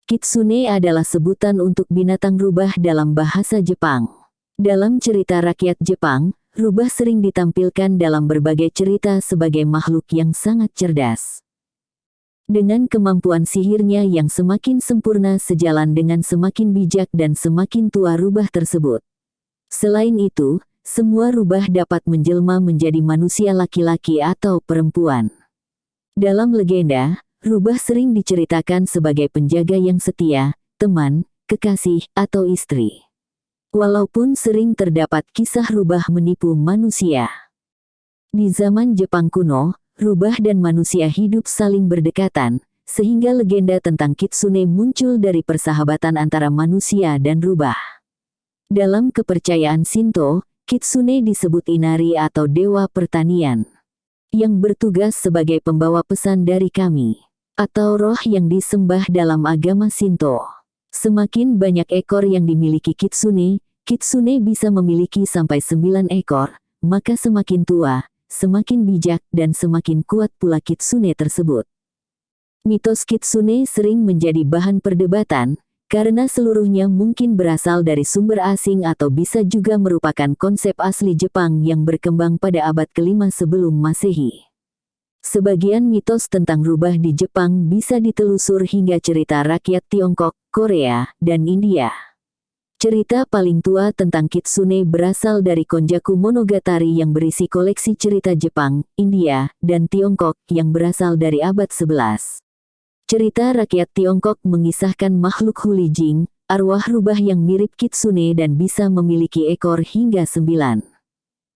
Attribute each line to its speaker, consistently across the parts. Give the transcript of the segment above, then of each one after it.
Speaker 1: Kitsune adalah sebutan untuk binatang rubah dalam bahasa Jepang. Dalam cerita rakyat Jepang, rubah sering ditampilkan dalam berbagai cerita sebagai makhluk yang sangat cerdas. Dengan kemampuan sihirnya yang semakin sempurna sejalan dengan semakin bijak dan semakin tua rubah tersebut. Selain itu, semua rubah dapat menjelma menjadi manusia laki-laki atau perempuan. Dalam legenda, rubah sering diceritakan sebagai penjaga yang setia, teman, kekasih, atau istri. Walaupun sering terdapat kisah rubah menipu manusia. Di zaman Jepang kuno, rubah dan manusia hidup saling berdekatan, sehingga legenda tentang kitsune muncul dari persahabatan antara manusia dan rubah. Dalam kepercayaan Shinto, kitsune disebut inari atau dewa pertanian, yang bertugas sebagai pembawa pesan dari kami, atau roh yang disembah dalam agama Shinto. Semakin banyak ekor yang dimiliki kitsune, kitsune bisa memiliki sampai 9 ekor, maka semakin tua, semakin bijak dan semakin kuat pula kitsune tersebut. Mitos kitsune sering menjadi bahan perdebatan, karena seluruhnya mungkin berasal dari sumber asing atau bisa juga merupakan konsep asli Jepang yang berkembang pada abad ke-5 sebelum Masehi. Sebagian mitos tentang rubah di Jepang bisa ditelusur hingga cerita rakyat Tiongkok, Korea, dan India. Cerita paling tua tentang kitsune berasal dari Konjaku Monogatari yang berisi koleksi cerita Jepang, India, dan Tiongkok yang berasal dari abad 11. Cerita rakyat Tiongkok mengisahkan makhluk Hulijing, arwah rubah yang mirip kitsune dan bisa memiliki ekor hingga 9.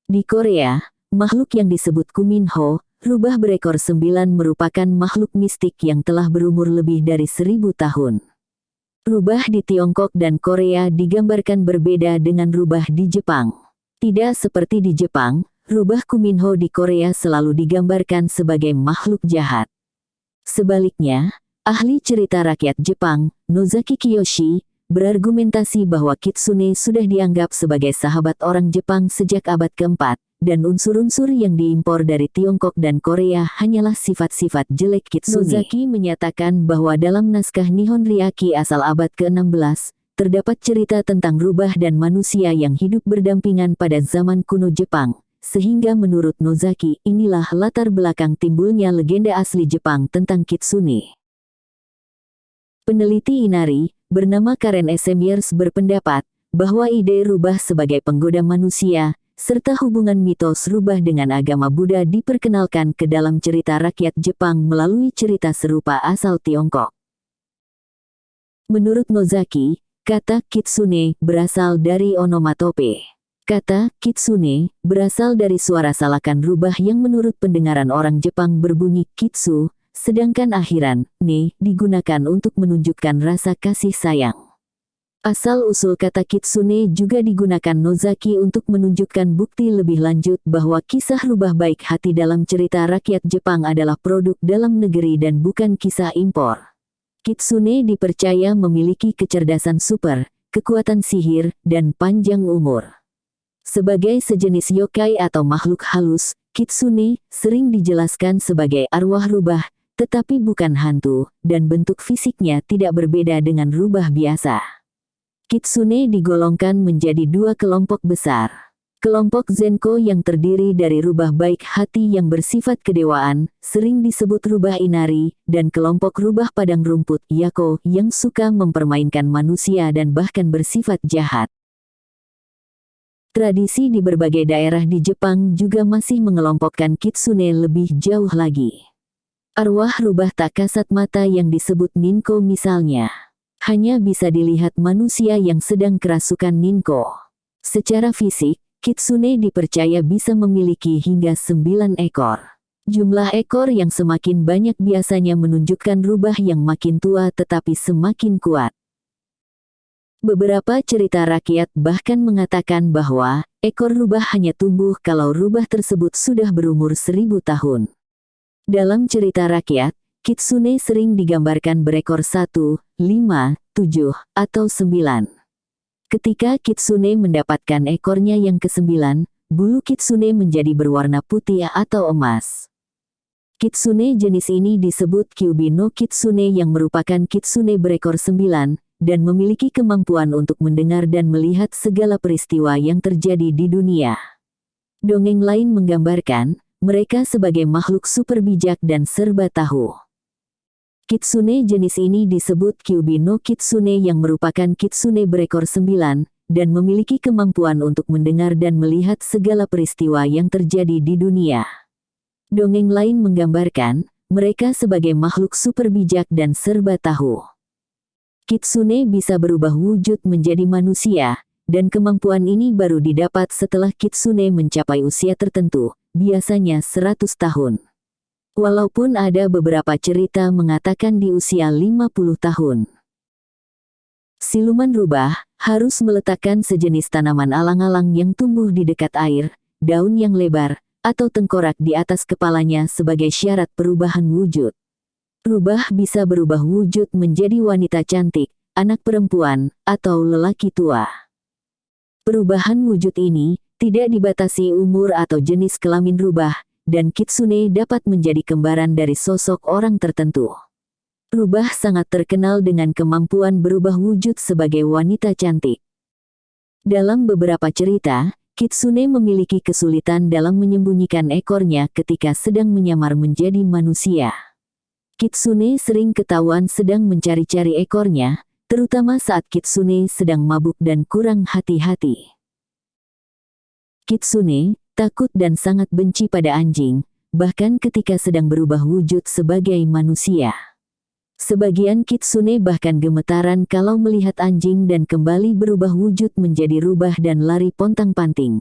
Speaker 1: Di Korea, makhluk yang disebut Kuminho, rubah berekor 9 merupakan makhluk mistik yang telah berumur lebih dari 1000 tahun. Rubah di Tiongkok dan Korea digambarkan berbeda dengan rubah di Jepang. Tidak seperti di Jepang, rubah Kuminho di Korea selalu digambarkan sebagai makhluk jahat. Sebaliknya, ahli cerita rakyat Jepang, Nozaki Kiyoshi, berargumentasi bahwa kitsune sudah dianggap sebagai sahabat orang Jepang sejak abad ke-4, dan unsur-unsur yang diimpor dari Tiongkok dan Korea hanyalah sifat-sifat jelek kitsune. Nozaki menyatakan bahwa dalam naskah Nihon Ryaki asal abad ke-16, terdapat cerita tentang rubah dan manusia yang hidup berdampingan pada zaman kuno Jepang, sehingga menurut Nozaki inilah latar belakang timbulnya legenda asli Jepang tentang kitsune. Peneliti Inari, bernama Karen S. Myers berpendapat bahwa ide rubah sebagai penggoda manusia, serta hubungan mitos rubah dengan agama Buddha diperkenalkan ke dalam cerita rakyat Jepang melalui cerita serupa asal Tiongkok. Menurut Nozaki, kata kitsune berasal dari onomatope. Kata kitsune berasal dari suara salakan rubah yang menurut pendengaran orang Jepang berbunyi kitsu, sedangkan akhiran ne digunakan untuk menunjukkan rasa kasih sayang. Asal-usul kata kitsune juga digunakan Nozaki untuk menunjukkan bukti lebih lanjut bahwa kisah rubah baik hati dalam cerita rakyat Jepang adalah produk dalam negeri dan bukan kisah impor. Kitsune dipercaya memiliki kecerdasan super, kekuatan sihir, dan panjang umur. Sebagai sejenis yokai atau makhluk halus, kitsune sering dijelaskan sebagai arwah rubah, tetapi bukan hantu, dan bentuk fisiknya tidak berbeda dengan rubah biasa. Kitsune digolongkan menjadi 2 kelompok besar. Kelompok Zenko yang terdiri dari rubah baik hati yang bersifat kedewaan, sering disebut rubah inari, dan kelompok rubah padang rumput Yako yang suka mempermainkan manusia dan bahkan bersifat jahat. Tradisi di berbagai daerah di Jepang juga masih mengelompokkan kitsune lebih jauh lagi. Arwah rubah tak kasat mata yang disebut ninko misalnya, hanya bisa dilihat manusia yang sedang kerasukan ninko. Secara fisik, kitsune dipercaya bisa memiliki hingga 9 ekor. Jumlah ekor yang semakin banyak biasanya menunjukkan rubah yang makin tua tetapi semakin kuat. Beberapa cerita rakyat bahkan mengatakan bahwa ekor rubah hanya tumbuh kalau rubah tersebut sudah berumur 1000 tahun. Dalam cerita rakyat, kitsune sering digambarkan berekor 1, 5, 7, atau 9. Ketika kitsune mendapatkan ekornya yang ke-9, bulu kitsune menjadi berwarna putih atau emas. Kitsune jenis ini disebut Kyubi no Kitsune yang merupakan kitsune berekor 9, dan memiliki kemampuan untuk mendengar dan melihat segala peristiwa yang terjadi di dunia. Dongeng lain menggambarkan, mereka sebagai makhluk super bijak dan serba tahu. Kitsune jenis ini disebut Kyubi no Kitsune yang merupakan kitsune berekor 9, dan memiliki kemampuan untuk mendengar dan melihat segala peristiwa yang terjadi di dunia. Dongeng lain menggambarkan, mereka sebagai makhluk super bijak dan serba tahu. Kitsune bisa berubah wujud menjadi manusia, dan kemampuan ini baru didapat setelah kitsune mencapai usia tertentu, biasanya 100 tahun. Walaupun ada beberapa cerita mengatakan di usia 50 tahun. Siluman rubah harus meletakkan sejenis tanaman alang-alang yang tumbuh di dekat air, daun yang lebar, atau tengkorak di atas kepalanya sebagai syarat perubahan wujud. Rubah bisa berubah wujud menjadi wanita cantik, anak perempuan, atau lelaki tua. Perubahan wujud ini tidak dibatasi umur atau jenis kelamin rubah, dan kitsune dapat menjadi kembaran dari sosok orang tertentu. Rubah sangat terkenal dengan kemampuan berubah wujud sebagai wanita cantik. Dalam beberapa cerita, kitsune memiliki kesulitan dalam menyembunyikan ekornya ketika sedang menyamar menjadi manusia. Kitsune sering ketahuan sedang mencari-cari ekornya, terutama saat kitsune sedang mabuk dan kurang hati-hati. Kitsune takut dan sangat benci pada anjing, bahkan ketika sedang berubah wujud sebagai manusia. Sebagian kitsune bahkan gemetaran kalau melihat anjing dan kembali berubah wujud menjadi rubah dan lari pontang-panting.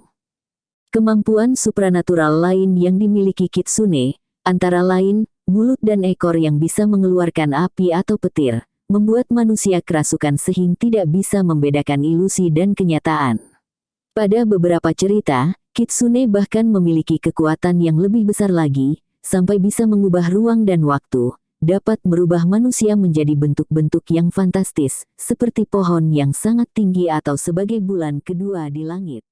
Speaker 1: Kemampuan supranatural lain yang dimiliki kitsune, antara lain, mulut dan ekor yang bisa mengeluarkan api atau petir, membuat manusia kerasukan sehingga tidak bisa membedakan ilusi dan kenyataan. Pada beberapa cerita, kitsune bahkan memiliki kekuatan yang lebih besar lagi, sampai bisa mengubah ruang dan waktu, dapat merubah manusia menjadi bentuk-bentuk yang fantastis, seperti pohon yang sangat tinggi atau sebagai bulan kedua di langit.